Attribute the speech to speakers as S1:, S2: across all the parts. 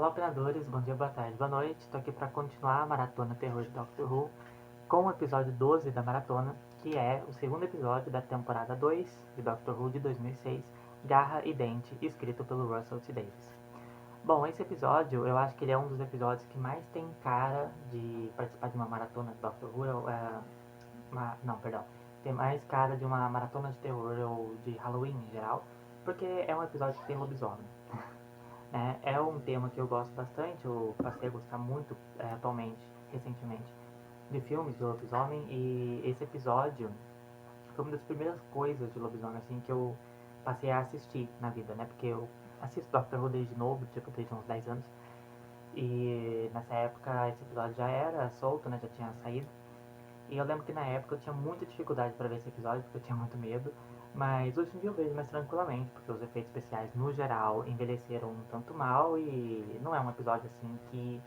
S1: Olá, operadores, bom dia, boa tarde, boa noite. Estou aqui para continuar a maratona terror de Doctor Who com o episódio 12 da maratona, que é o segundo episódio da temporada 2 de Doctor Who de 2006, Garra e Dente, escrito pelo Russell T. Davies. Bom, esse episódio, eu acho que ele é um dos episódios que mais tem cara de participar de uma maratona de Doctor Who, tem mais cara de uma maratona de terror ou de Halloween em geral, porque é um episódio que tem lobisomem. É um tema que eu gosto bastante, eu passei a gostar muito atualmente, recentemente, de filmes de lobisomem, e esse episódio foi uma das primeiras coisas de lobisomem assim que eu passei a assistir na vida, né? Porque eu assisto Doctor Who desde novo, tipo, desde uns 10 anos, e nessa época esse episódio já era solto, né? Já tinha saído. E eu lembro que na época eu tinha muita dificuldade para ver esse episódio, porque eu tinha muito medo. Mas hoje em dia eu vejo mais tranquilamente, porque os efeitos especiais no geral envelheceram um tanto mal e não é um episódio assim que.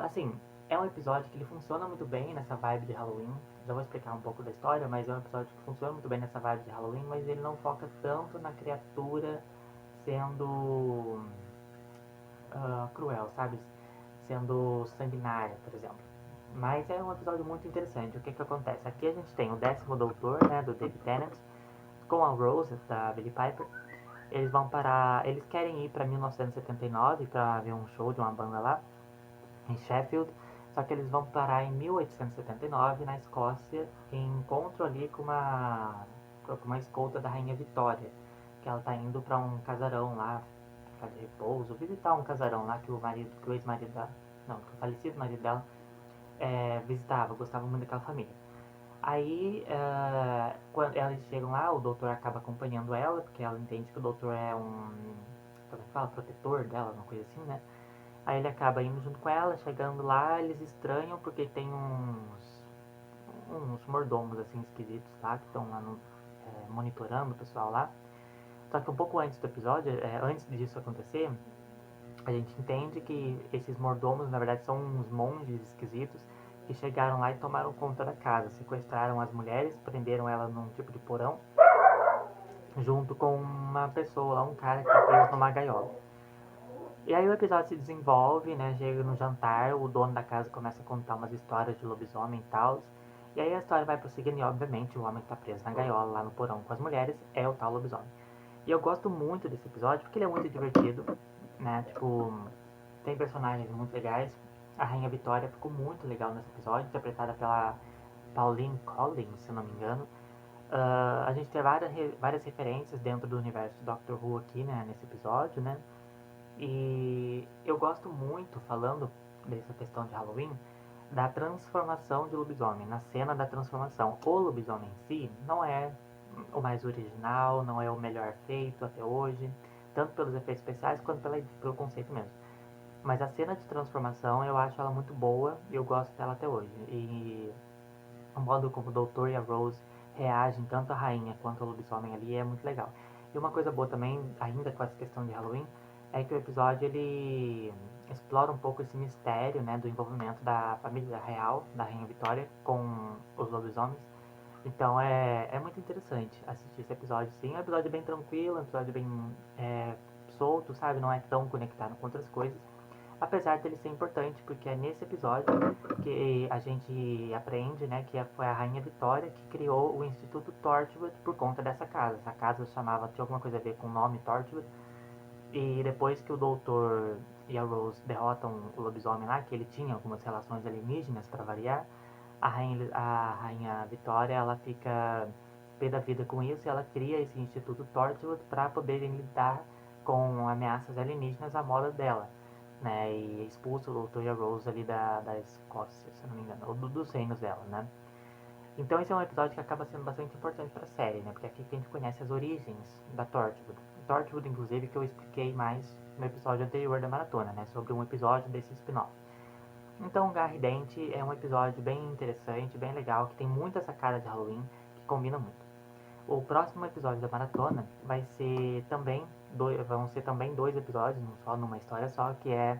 S1: Assim, é um episódio que ele funciona muito bem nessa vibe de Halloween. Já vou explicar um pouco da história, mas é um episódio que funciona muito bem nessa vibe de Halloween, mas ele não foca tanto na criatura sendo cruel, sabe? Sendo sanguinária, por exemplo. Mas é um episódio muito interessante. O que acontece? Aqui a gente tem o 10º Doutor, né, do David Tennant, com a Rose, da Billie Piper. Eles vão parar, eles querem ir para 1979 para ver um show de uma banda lá, em Sheffield. Só que eles vão parar em 1879 na Escócia, em encontro ali com uma escolta da Rainha Vitória, que ela tá indo para um casarão lá, ficar de repouso, visitar um casarão lá que que o ex-marido dela, não, que o falecido marido dela visitava, gostava muito daquela família. Aí, quando elas chegam lá, o doutor acaba acompanhando ela, porque ela entende que o doutor é um, como é que fala, protetor dela, uma coisa assim, né? Aí ele acaba indo junto com ela, chegando lá, eles estranham porque tem uns mordomos assim esquisitos lá, que estão lá monitorando o pessoal lá. Só que um pouco antes do episódio, antes disso acontecer, a gente entende que esses mordomos, na verdade, são uns monges esquisitos que chegaram lá e tomaram conta da casa, sequestraram as mulheres, prenderam elas num tipo de porão, junto com uma pessoa, um cara que está preso numa gaiola. E aí o episódio se desenvolve, né? Chega no jantar, o dono da casa começa a contar umas histórias de lobisomem e tal. E aí a história vai prosseguindo e, obviamente, o homem que tá preso na gaiola, lá no porão com as mulheres, é o tal lobisomem. E eu gosto muito desse episódio porque ele é muito divertido, né? Tipo, tem personagens muito legais. A Rainha Vitória ficou muito legal nesse episódio, interpretada pela Pauline Collins, se eu não me engano. A gente tem várias referências dentro do universo do Doctor Who aqui, né, nesse episódio, né? E eu gosto muito, falando dessa questão de Halloween, da transformação de lobisomem, na cena da transformação. O lobisomem em si não é o mais original, não é o melhor feito até hoje, tanto pelos efeitos especiais quanto pelo conceito mesmo. Mas a cena de transformação eu acho ela muito boa e eu gosto dela até hoje. E o modo como o Doutor e a Rose reagem, tanto a rainha quanto o lobisomem ali, é muito legal. E uma coisa boa também, ainda com essa questão de Halloween, é que o episódio ele explora um pouco esse mistério, né, do envolvimento da família real, da Rainha Vitória, com os lobisomens. Então é muito interessante assistir esse episódio, sim. É um episódio bem tranquilo, um episódio bem solto, sabe? Não é tão conectado com outras coisas. Apesar dele ser importante, porque é nesse episódio que a gente aprende, né, que foi a Rainha Vitória que criou o Instituto Torchwood por conta dessa casa. Essa casa tinha alguma coisa a ver com o nome Torchwood. E depois que o Doutor e a Rose derrotam o lobisomem lá, que ele tinha algumas relações alienígenas para variar, a Rainha Vitória ela fica pé da vida com isso e ela cria esse Instituto Torchwood para poderem lidar com ameaças alienígenas à moda dela, né? E expulsa o Doutor e a Rose ali da Escócia, se não me engano, ou dos reinos dela, né? Então esse é um episódio que acaba sendo bastante importante para a série, né? Porque é aqui que a gente conhece as origens da Torchwood. Torchwood, inclusive, que eu expliquei mais no episódio anterior da maratona, né? Sobre um episódio desse spin-off. Então, Garra e Dente é um episódio bem interessante, bem legal, que tem muita essa cara de Halloween, que combina muito. O próximo episódio da maratona vão ser também dois episódios, não só numa história só, que é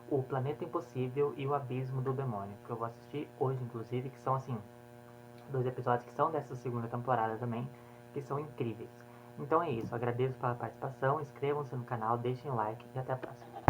S1: o Planeta Impossível e o Abismo do Demônio, que eu vou assistir hoje, inclusive, que são assim, dois episódios que são dessa segunda temporada também, que são incríveis. Então é isso, agradeço pela participação, inscrevam-se no canal, deixem o like e até a próxima.